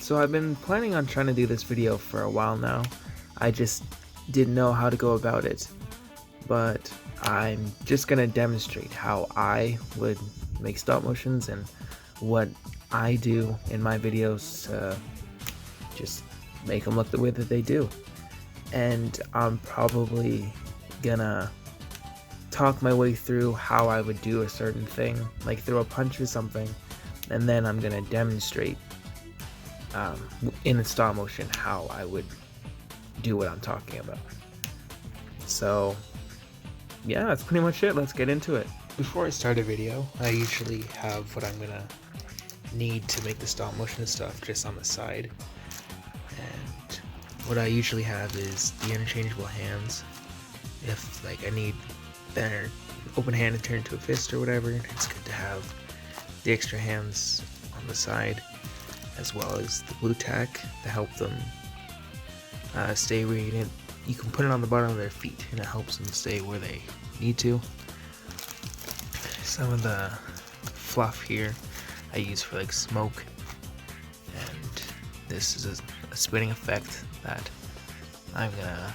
So I've been planning on trying to do this video for a while now. I just didn't know how to go about it. But I'm just gonna demonstrate how I would make stop motions and what I do in my videos to just make them look the way that they do. And I'm probably gonna talk my way through how I would do a certain thing, like throw a punch or something, and then I'm gonna demonstrate in a stop motion how I would do what I'm talking about. So yeah, that's pretty much it. Let's get into it. Before I start a video, I usually have what I'm gonna need to make the stop motion stuff just on the side. And what I usually have is the interchangeable hands. If like I need an open hand to turn into a fist or whatever, it's good to have the extra hands on the side, as well as the blue tack to help them stay where you need. You can put it on the bottom of their feet and it helps them stay where they need to. Some of the fluff here I use for like smoke, and this is a spinning effect that I'm gonna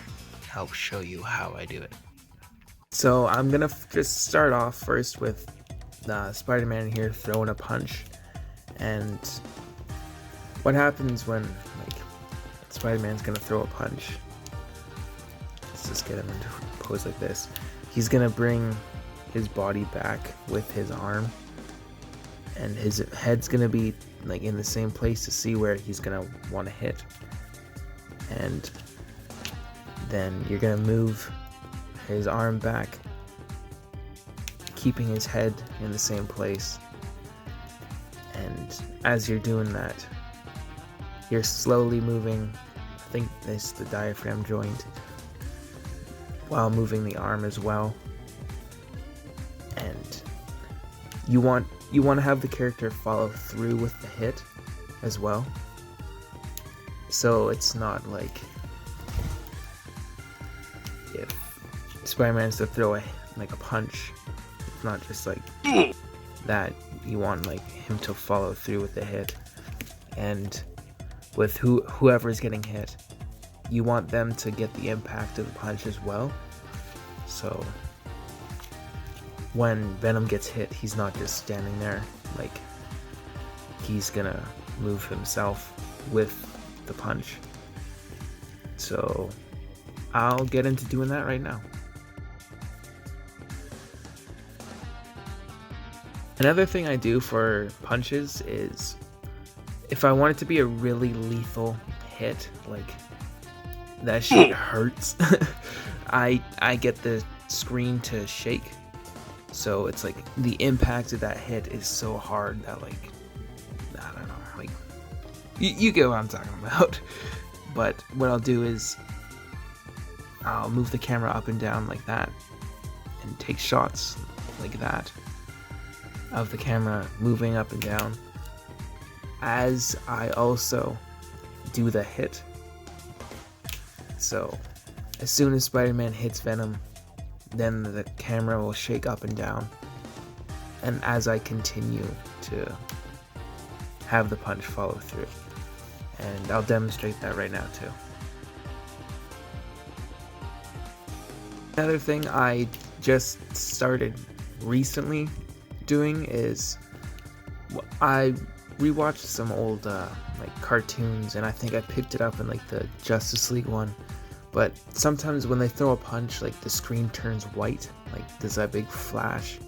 help show you how I do it. So I'm gonna just start off first with Spider-Man here throwing a punch, and what happens when like Spider-Man's gonna throw a punch. Let's just get him into a pose like this. He's gonna bring his body back with his arm, and his head's gonna be like in the same place to see where he's gonna want to hit. And then you're gonna move his arm back, keeping his head in the same place. And as you're doing that, you're slowly moving, I think this is the diaphragm joint, while moving the arm as well. And you want to have the character follow through with the hit as well. So it's not like if Spider-Man's to throw a punch, it's not just like that. You want like him to follow through with the hit, and with whoever's getting hit, you want them to get the impact of the punch as well. So when Venom gets hit, he's not just standing there, like he's gonna move himself with the punch. So I'll get into doing that right now. Another thing I do for punches is, if I want it to be a really lethal hit, like that shit hurts, I get the screen to shake. So it's like the impact of that hit is so hard that, like, I don't know, like you get what I'm talking about. But what I'll do is I'll move the camera up and down like that and take shots like that of the camera moving up and down as I also do the hit. So as soon as Spider-Man hits Venom, then the camera will shake up and down, and as I continue to have the punch follow through. And I'll demonstrate that right now too. Another thing I just started recently doing is I rewatched some old like cartoons, and I think I picked it up in like the Justice League one. But sometimes when they throw a punch, like the screen turns white, like there's that big flash.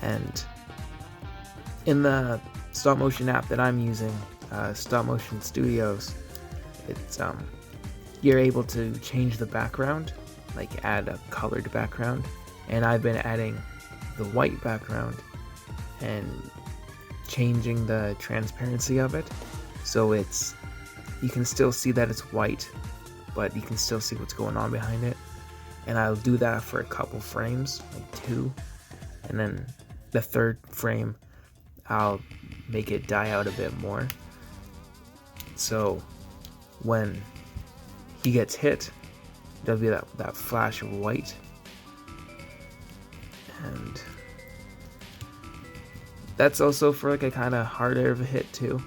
And in the stop motion app that I'm using, Stop Motion Studios, it's you're able to change the background, like add a colored background. And I've been adding the white background and changing the transparency of it, so it's, you can still see that it's white, but you can still see what's going on behind it. And I'll do that for a couple frames, like 2, and then the third frame I'll make it die out a bit more, so when he gets hit, there'll be that flash of white. And that's also for like a kind of harder of a hit too.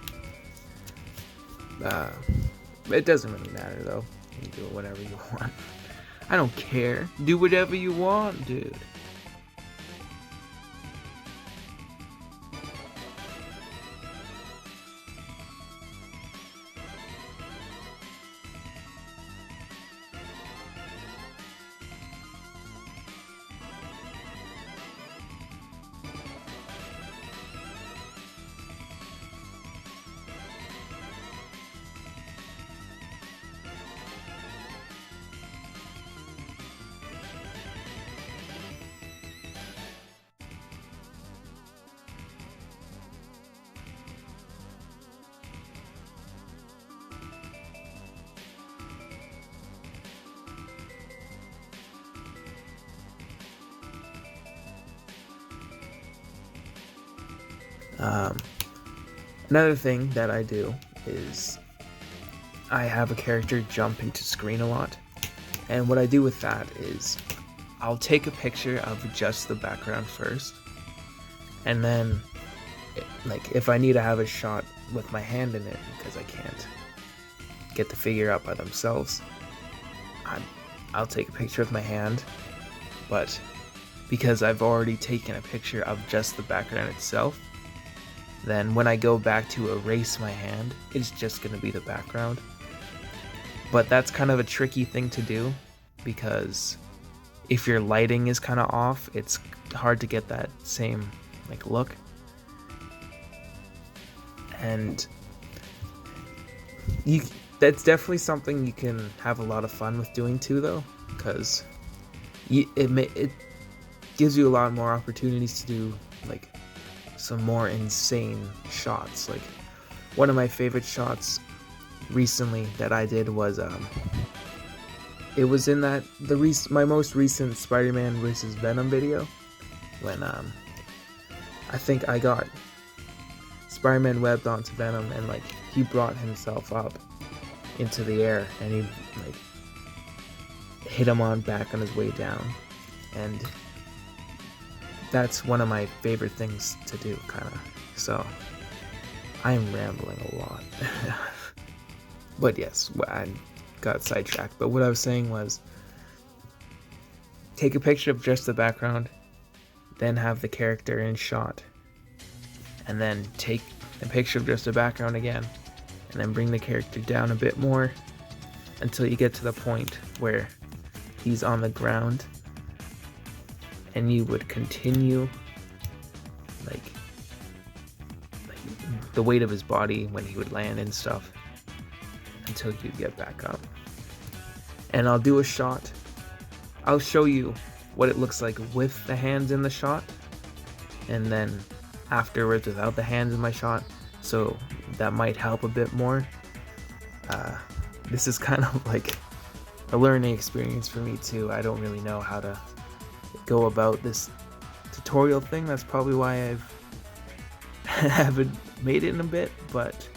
It doesn't really matter though. You can do whatever you want. I don't care. Do whatever you want, dude. Another thing that I do is I have a character jump into screen a lot, and what I do with that is I'll take a picture of just the background first, and then like if I need to have a shot with my hand in it because I can't get the figure out by themselves, I'll take a picture of my hand, but because I've already taken a picture of just the background itself, then when I go back to erase my hand, it's just going to be the background. But that's kind of a tricky thing to do, because if your lighting is kind of off, it's hard to get that same like look. And that's definitely something you can have a lot of fun with doing too, though, because it gives you a lot more opportunities to do like some more insane shots. Like one of my favorite shots recently that I did was it was in that my most recent Spider-Man vs. Venom video, when I think I got Spider-Man webbed onto Venom, and like he brought himself up into the air and he like hit him back on his way down, and that's one of my favorite things to do, kind of. So I'm rambling a lot. But yes, I got sidetracked. But what I was saying was, take a picture of just the background, then have the character in shot, and then take a picture of just the background again, and then bring the character down a bit more until you get to the point where he's on the ground, and you would continue like the weight of his body when he would land and stuff until you get back up. And I'll do a shot. I'll show you what it looks like with the hands in the shot, and then afterwards without the hands in my shot, so that might help a bit more. This is kind of like a learning experience for me too. I don't really know how to go about this tutorial thing. That's probably why haven't made it in a bit, but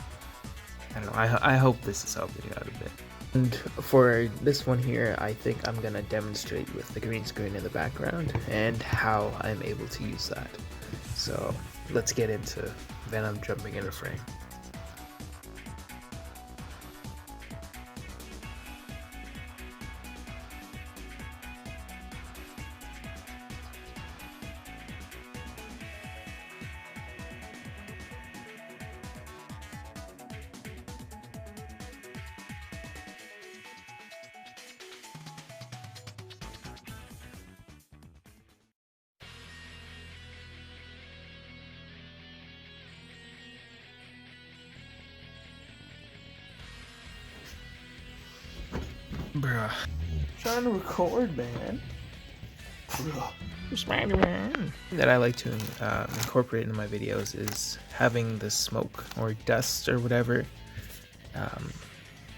I don't know. I hope this is helping you out a bit. And for this one here, I think I'm gonna demonstrate with the green screen in the background and how I'm able to use that. So let's get into Venom jumping in a frame. Bruh. Trying to record, man. Bruh. Spider-Man. That I like to incorporate into my videos is having the smoke or dust or whatever.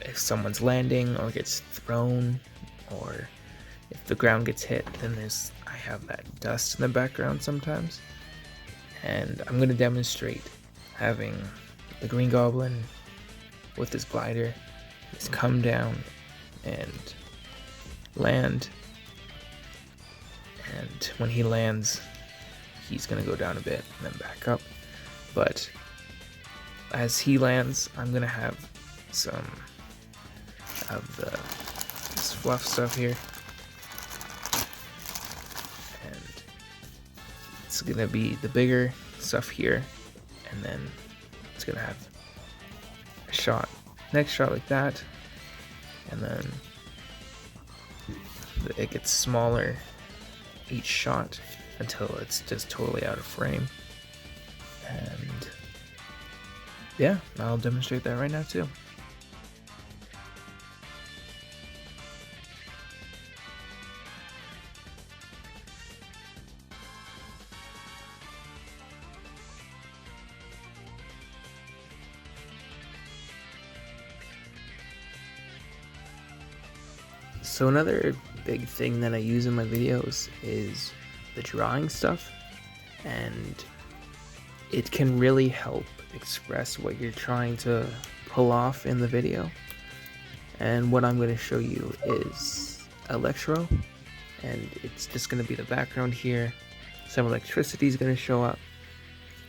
If someone's landing or gets thrown, or if the ground gets hit, then I have that dust in the background sometimes. And I'm gonna demonstrate having the Green Goblin with his glider just come down and land, and when he lands, he's gonna go down a bit and then back up. But as he lands, I'm gonna have some of this fluff stuff here. And it's gonna be the bigger stuff here, and then it's gonna have a shot, next shot like that, and then it gets smaller each shot until it's just totally out of frame. And yeah, I'll demonstrate that right now too. So another big thing that I use in my videos is the drawing stuff, and it can really help express what you're trying to pull off in the video. And what I'm going to show you is Electro, and it's just going to be the background here. Some electricity is going to show up,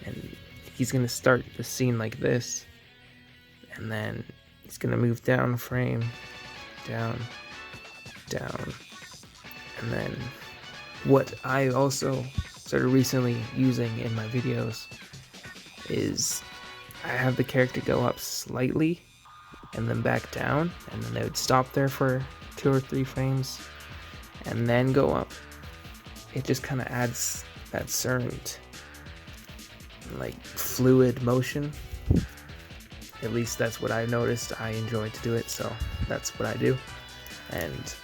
and he's going to start the scene like this, and then he's going to move down a frame, down, and then what I also started recently using in my videos is I have the character go up slightly and then back down, and then they would stop there for 2 or 3 frames and then go up. It just kind of adds that certain like fluid motion. At least that's what I noticed. I enjoy to do it, so that's what I do. And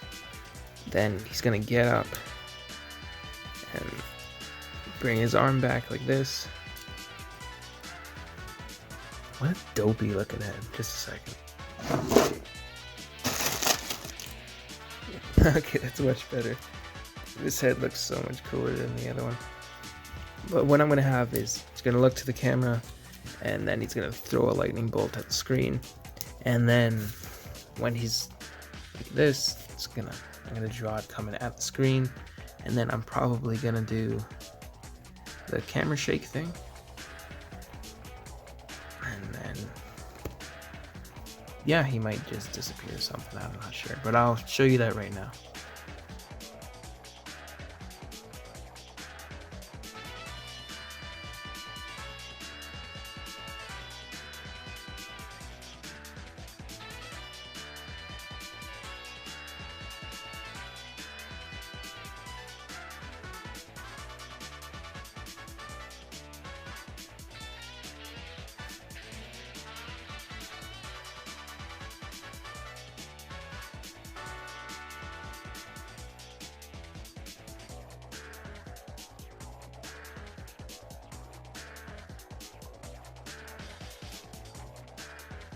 then he's gonna get up and bring his arm back like this. What a dopey looking head. Just a second. Okay, that's much better. This head looks so much cooler than the other one. But what I'm gonna have is he's gonna look to the camera, and then he's gonna throw a lightning bolt at the screen. And then when he's like this, I'm gonna draw it coming at the screen, and then I'm probably gonna do the camera shake thing, and then yeah, he might just disappear or something, I'm not sure, but I'll show you that right now.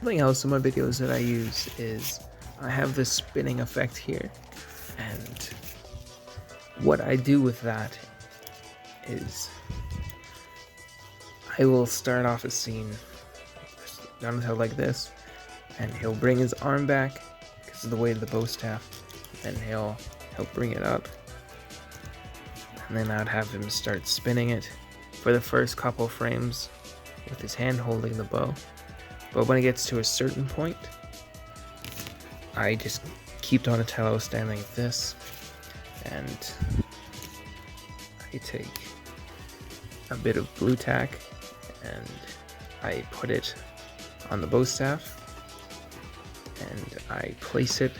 Something else in my videos that I use is I have this spinning effect here, and what I do with that is I will start off a scene Donatello like this, and he'll bring his arm back because of the weight of the bow staff, and he'll bring it up, and then I'd have him start spinning it for the first couple frames with his hand holding the bow. But when it gets to a certain point, I just keep Donatello standing like this, and I take a bit of blue tack and I put it on the bow staff, and I place it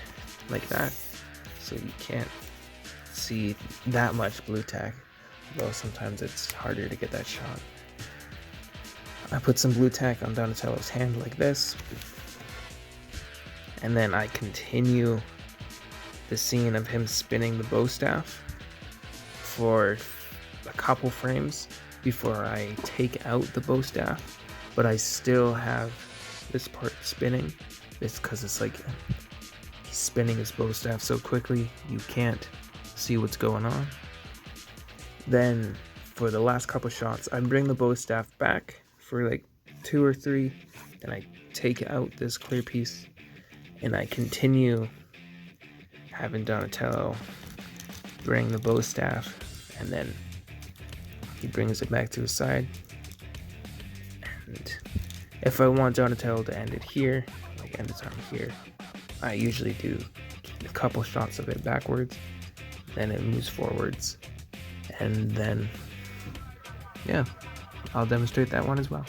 like that so you can't see that much blue tack, though sometimes it's harder to get that shot. I put some blue tack on Donatello's hand like this, and then I continue the scene of him spinning the bow staff for a couple frames before I take out the bow staff, but I still have this part spinning. It's because it's like he's spinning his bow staff so quickly you can't see what's going on. Then for the last couple shots, I bring the bow staff back for like 2 or 3, then I take out this clear piece and I continue having Donatello bring the bow staff, and then he brings it back to his side. And if I want Donatello to end it here, I end his arm here. I usually do a couple shots of it backwards, then it moves forwards, and then yeah, I'll demonstrate that one as well.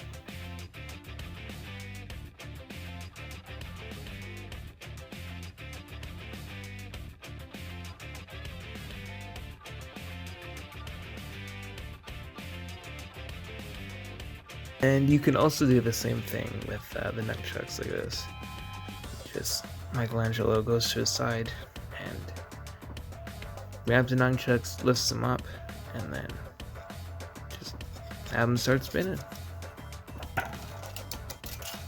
And you can also do the same thing with the nunchucks like this. Just Michelangelo goes to his side and grabs the nunchucks, lifts them up, and then just have them start spinning.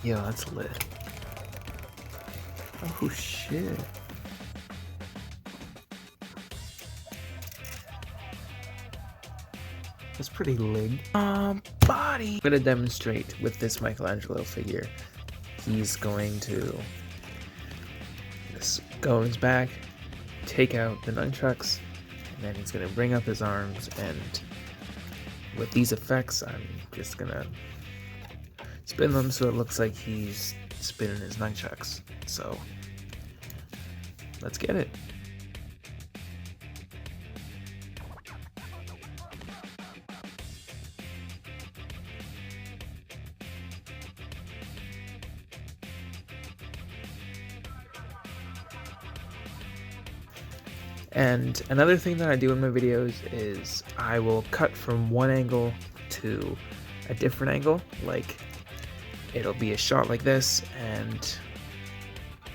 Yo, that's lit. Oh shit. That's pretty lig. Body! I'm gonna demonstrate with this Michelangelo figure. He's going to go on his back, take out the nunchucks, and then he's gonna bring up his arms, and with these effects, I'm just gonna spin them so it looks like he's spinning his nunchucks. So, let's get it. And another thing that I do in my videos is I will cut from one angle to a different angle. Like, it'll be a shot like this, and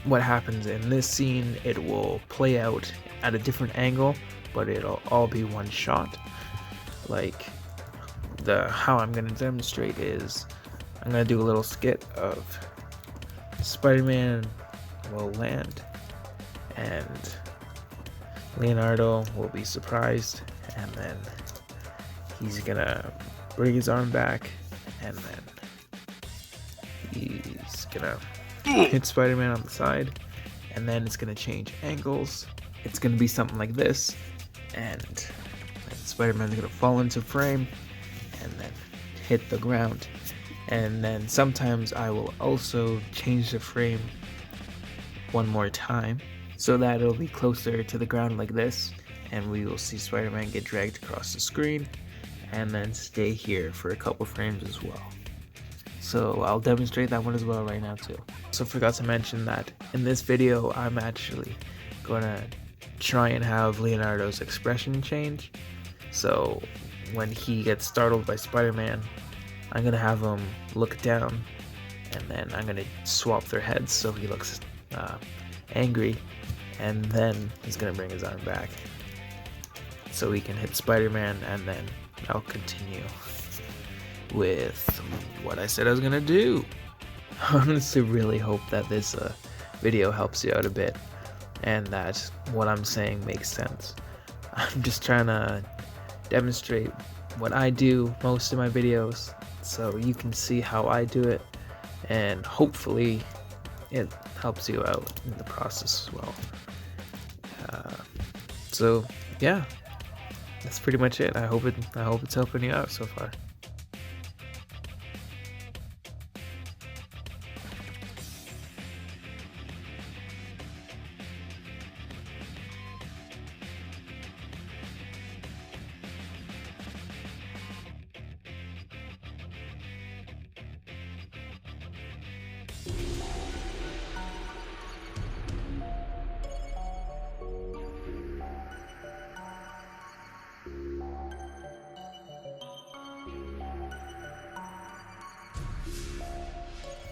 what happens in this scene, it will play out at a different angle, but it'll all be one shot. Like, how I'm going to demonstrate is I'm going to do a little skit of Spider-Man will land, and Leonardo will be surprised, and then he's gonna bring his arm back, and then he's gonna hit Spider-Man on the side, and then it's gonna change angles. It's gonna be something like this, and Spider-Man's gonna fall into frame, and then hit the ground. And then sometimes I will also change the frame one more time, so that it'll be closer to the ground like this, and we will see Spider-Man get dragged across the screen and then stay here for a couple frames as well. So I'll demonstrate that one as well right now too. So forgot to mention that in this video I'm actually gonna try and have Leonardo's expression change. So when he gets startled by Spider-Man, I'm gonna have him look down, and then I'm gonna swap their heads so he looks angry, and then he's gonna bring his arm back so he can hit Spider-Man, and then I'll continue with what I said I was gonna do. I honestly really hope that this video helps you out a bit, and that what I'm saying makes sense. I'm just trying to demonstrate what I do most of my videos, so you can see how I do it, and hopefully it helps you out in the process as well. So yeah, that's pretty much it. I hope it's helping you out so far.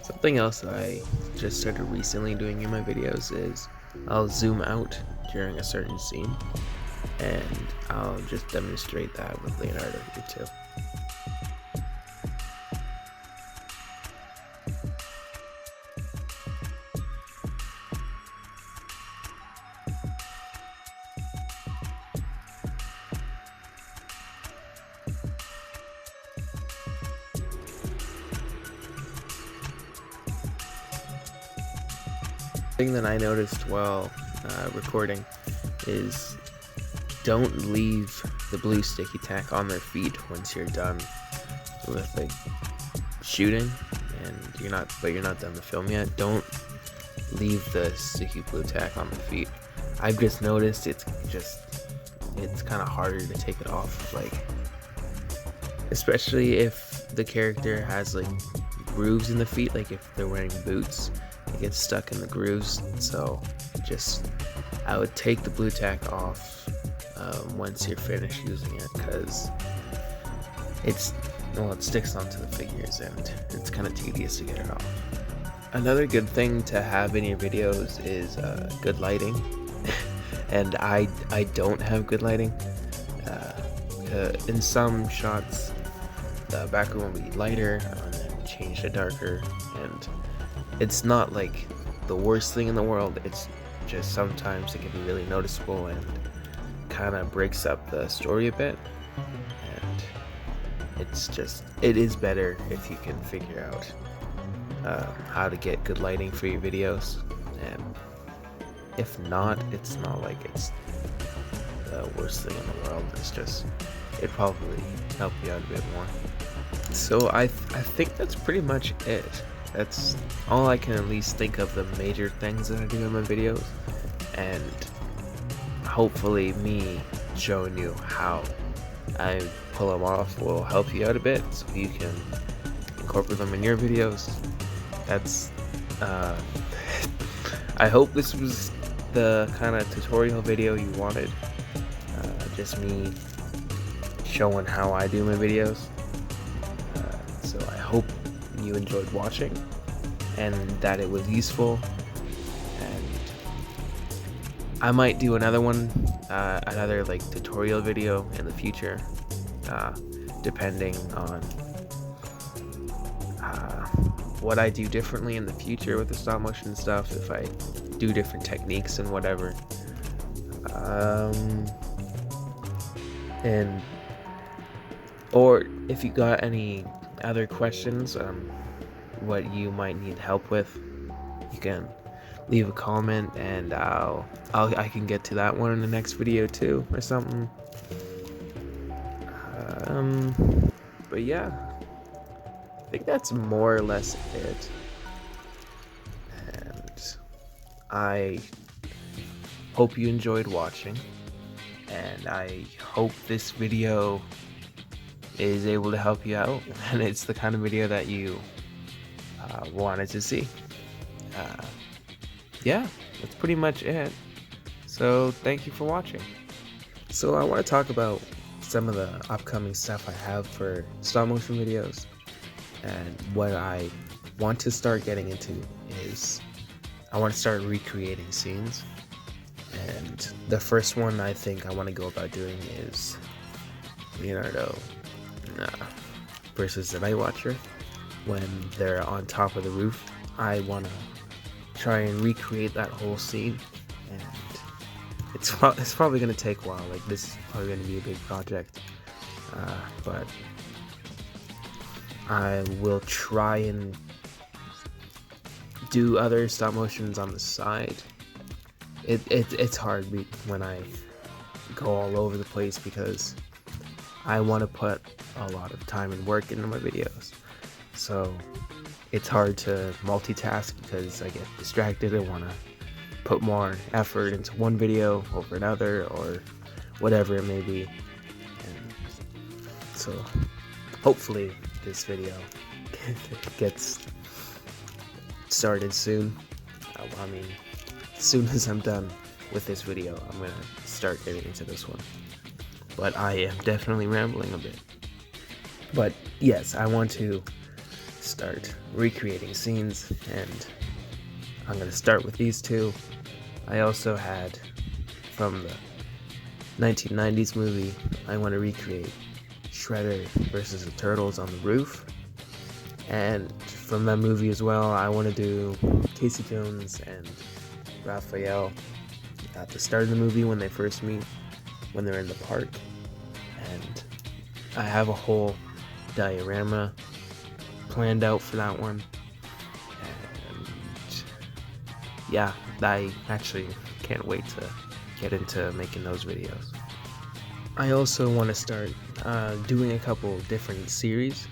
Something else I just started recently doing in my videos is I'll zoom out during a certain scene, and I'll just demonstrate that with Leonardo here too. Thing that I noticed while recording is don't leave the blue sticky tack on their feet once you're done with like shooting, and you're not done the film yet. Don't leave the sticky blue tack on the feet. I've just noticed it's kind of harder to take it off, like especially if the character has like grooves in the feet, like if they're wearing boots, it gets stuck in the grooves. So I would take the blue tack off once you're finished using it, because it sticks onto the figures and it's kind of tedious to get it off. Another good thing to have in your videos is good lighting. And I don't have good lighting. In some shots the background will be lighter and then change to darker, and it's not like the worst thing in the world. It's just sometimes it can be really noticeable and kind of breaks up the story a bit, and it is better if you can figure out how to get good lighting for your videos. And if not, it's not like it's the worst thing in the world. It's just, it probably help you out a bit more. So I think that's pretty much it. That's all I can at least think of, the major things that I do in my videos, and hopefully me showing you how I pull them off will help you out a bit, so you can incorporate them in your videos. That's I hope this was the kind of tutorial video you wanted, just me showing how I do my videos. So I hope you enjoyed watching and that it was useful, and I might do another one, another like tutorial video in the future, depending on what I do differently in the future with the stop motion stuff, if I do different techniques and whatever. And or if you got any other questions, what you might need help with, you can leave a comment and I can get to that one in the next video too, or something. But yeah, I think that's more or less it. And I hope you enjoyed watching, and I hope this video is able to help you out, and it's the kind of video that you wanted to see. Yeah, that's pretty much it. So thank you for watching. So I want to talk about some of the upcoming stuff I have for stop motion videos, and what I want to start getting into is I want to start recreating scenes. And the first one I think I want to go about doing is Leonardo versus the Night Watcher. When they're on top of the roof, I want to try and recreate that whole scene, and it's probably going to take a while. Like, this is probably going to be a big project, but I will try and do other stop motions on the side. It's hard when I go all over the place, because I want to put a lot of time and work into my videos. So it's hard to multitask because I get distracted. I want to put more effort into one video over another, or whatever it may be. And so hopefully this video gets started soon. I mean, as soon as I'm done with this video, I'm gonna start getting into this one. But I am definitely rambling a bit. But yes, I want to start recreating scenes, and I'm gonna start with these two. I also had, from the 1990s movie, I want to recreate Shredder versus the Turtles on the roof. And from that movie as well, I want to do Casey Jones and Raphael at the start of the movie when they first meet, when they're in the park. And I have a whole diorama planned out for that one. And yeah, I actually can't wait to get into making those videos. I also want to start doing a couple different series,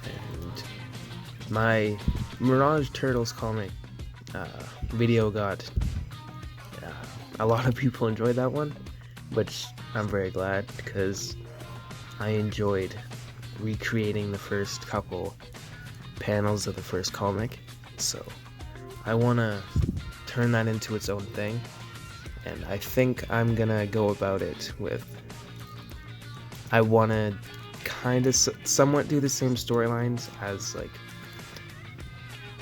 and my Mirage Turtles comic video got a lot of people enjoyed that one, which I'm very glad, because I enjoyed recreating the first couple panels of the first comic. So I want to turn that into its own thing, and I think I'm gonna go about it with, I want to kind of somewhat do the same storylines as like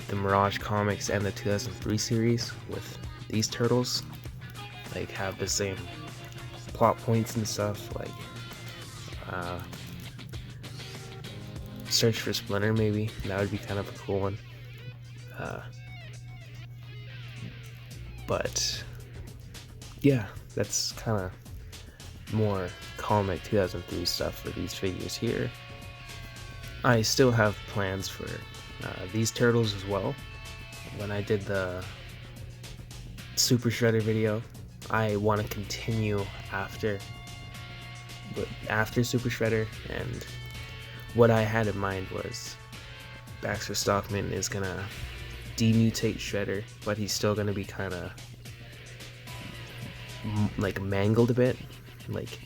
the Mirage comics and the 2003 series with these turtles, like have the same plot points and stuff, like search for Splinter, maybe that would be kind of a cool one. But yeah, that's kind of more comic 2003 stuff for these figures here. I still have plans for these turtles as well. When I did the Super Shredder video, I want to continue after Super Shredder, and what I had in mind was Baxter Stockman is gonna demutate Shredder, but he's still gonna be kind of like mangled a bit, like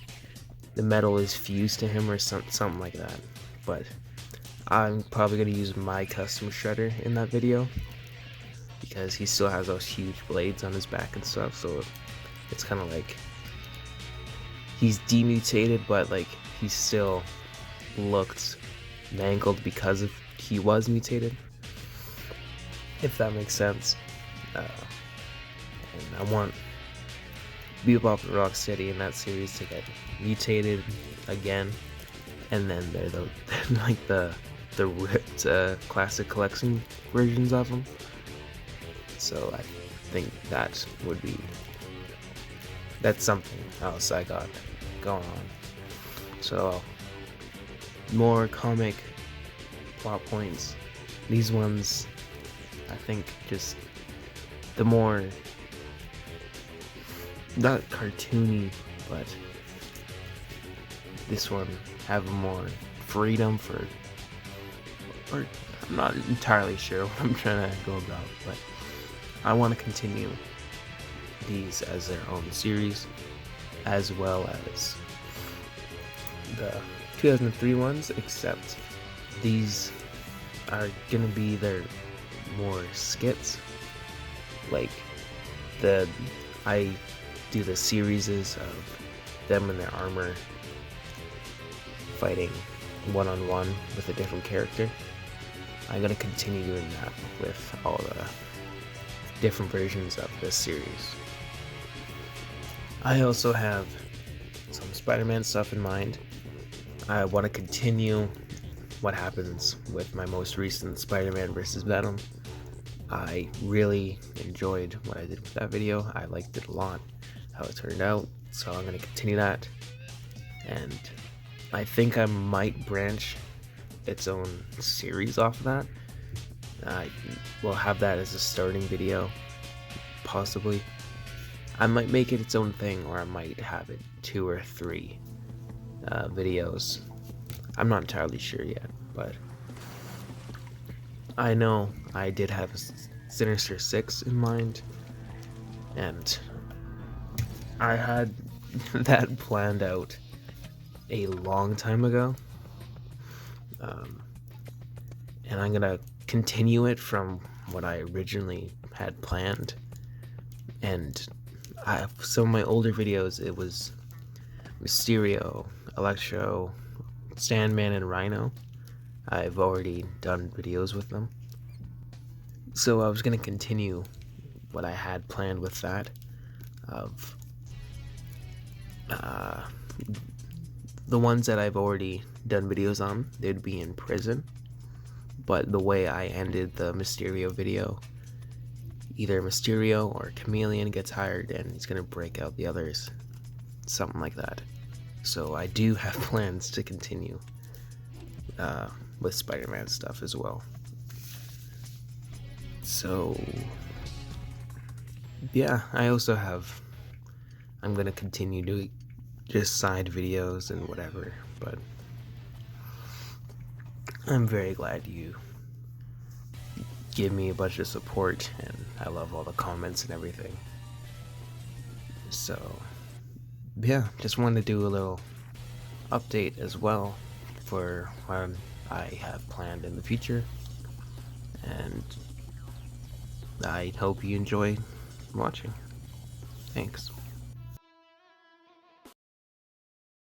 the metal is fused to him or something like that. But I'm probably gonna use my custom Shredder in that video, because he still has those huge blades on his back and stuff, so it's kind of like he's demutated, but like he still looked mangled because of he was mutated, if that makes sense. And I want Bebop and Rocksteady in that series to get mutated again, and then they're like the ripped classic collection versions of them. So I think that's something else I got going on. So more comic plot points. These ones, I think, just the more, not cartoony, but this one have more freedom for, or I'm not entirely sure what I'm trying to go about, but I want to continue these as their own series, as well as the 2003 ones, except these are gonna be their more skits. Like I do the series of them in their armor fighting one-on-one with a different character. I'm gonna continue doing that with all the different versions of this series. I also have some Spider-Man stuff in mind. I want to continue what happens with my most recent Spider-Man vs. Venom. I really enjoyed what I did with that video. I liked it a lot, how it turned out, so I'm going to continue that. And I think I might branch its own series off of that. I will have that as a starting video, possibly. I might make it its own thing, or I might have it 2 or 3 videos. I'm not entirely sure yet, but I know I did have Sinister Six in mind, and I had that planned out a long time ago, and I'm gonna continue it from what I originally had planned. And some of my older videos, it was Mysterio, Electro, Sandman, and Rhino. I've already done videos with them, so I was going to continue what I had planned with that, of the ones that I've already done videos on, they'd be in prison, but the way I ended the Mysterio video, either Mysterio or Chameleon gets hired and he's going to break out the others, something like that. So I do have plans to continue with Spider-Man stuff as well. So yeah, I'm going to continue doing just side videos and whatever, but I'm very glad you give me a bunch of support, and I love all the comments and everything. So yeah, just wanted to do a little update as well for what I have planned in the future, and I hope you enjoy watching. Thanks.